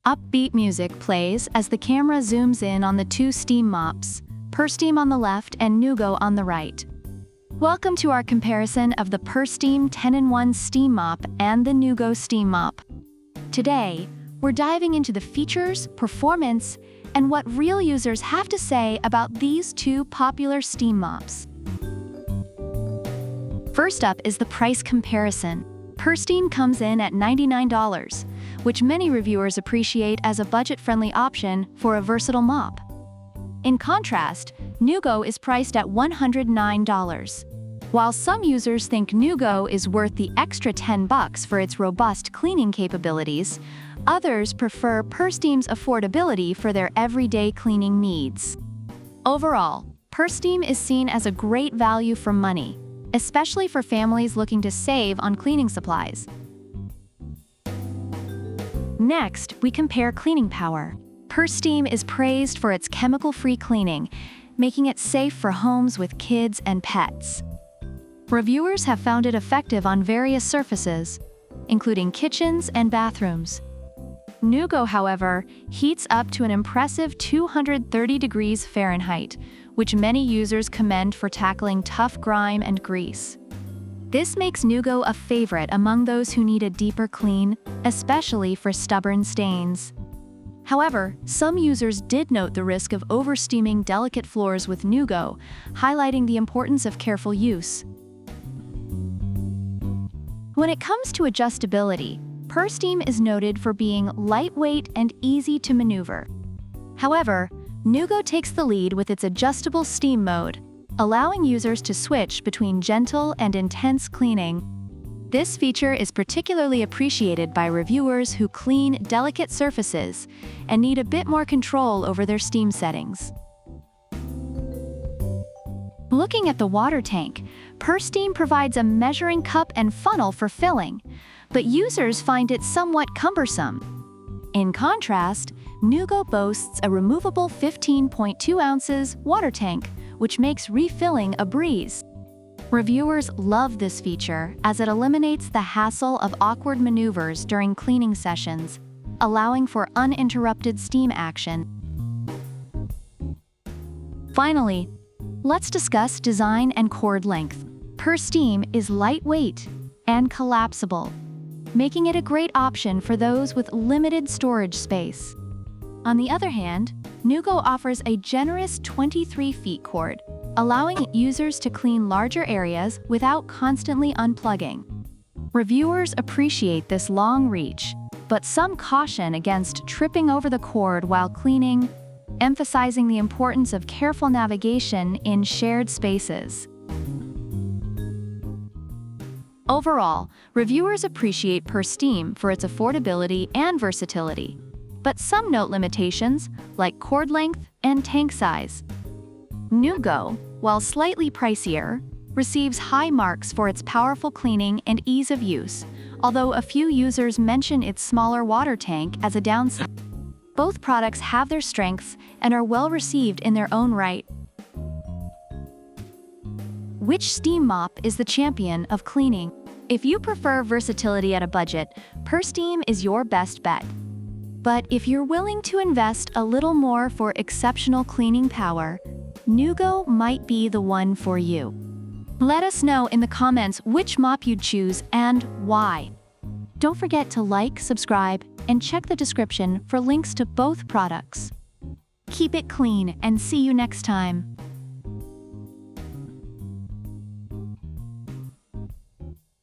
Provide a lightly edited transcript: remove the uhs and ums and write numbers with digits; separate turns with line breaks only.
Upbeat music plays as the camera zooms in on the two steam mops, PurSteam on the left and Neugo on the right. Welcome to our comparison of the PurSteam 10-in-1 Steam Mop and the Neugo Steam Mop. Today, we're diving into the features, performance, and what real users have to say about these two popular steam mops. First up is the price comparison. PurSteam comes in at $99, which many reviewers appreciate as a budget-friendly option for a versatile mop. In contrast, Neugo is priced at $109. While some users think Neugo is worth the extra $10 for its robust cleaning capabilities, others prefer PurSteam's affordability for their everyday cleaning needs. Overall, PurSteam is seen as a great value for money, especially for families looking to save on cleaning supplies. Next, we compare cleaning power. PurSteam is praised for its chemical-free cleaning, making it safe for homes with kids and pets. Reviewers have found it effective on various surfaces, including kitchens and bathrooms. Neugo, however, heats up to an impressive 230 degrees Fahrenheit, which many users commend for tackling tough grime and grease. This makes Neugo a favorite among those who need a deeper clean, especially for stubborn stains. However, some users did note the risk of oversteaming delicate floors with Neugo, highlighting the importance of careful use. When it comes to adjustability, PurSteam is noted for being lightweight and easy to maneuver. However, Neugo takes the lead with its adjustable steam mode, allowing users to switch between gentle and intense cleaning. This feature is particularly appreciated by reviewers who clean delicate surfaces and need a bit more control over their steam settings. Looking at the water tank, PurSteam provides a measuring cup and funnel for filling, but users find it somewhat cumbersome. In contrast, Neugo boasts a removable 15.2 ounces water tank, which makes refilling a breeze. Reviewers love this feature as it eliminates the hassle of awkward maneuvers during cleaning sessions, allowing for uninterrupted steam action. Finally, let's discuss design and cord length. PurSteam is lightweight and collapsible, making it a great option for those with limited storage space. On the other hand, Neugo offers a generous 23 feet cord, allowing users to clean larger areas without constantly unplugging. Reviewers appreciate this long reach, but some caution against tripping over the cord while cleaning, emphasizing the importance of careful navigation in shared spaces. Overall, reviewers appreciate PurSteam for its affordability and versatility, but some note limitations, like cord length and tank size. Neugo, while slightly pricier, receives high marks for its powerful cleaning and ease of use, although a few users mention its smaller water tank as a downside. Both products have their strengths and are well received in their own right. Which steam mop is the champion of cleaning? If you prefer versatility at a budget, PurSteam is your best bet. But if you're willing to invest a little more for exceptional cleaning power, Neugo might be the one for you. Let us know in the comments which mop you'd choose and why. Don't forget to like, subscribe, and check the description for links to both products. Keep it clean and see you next time.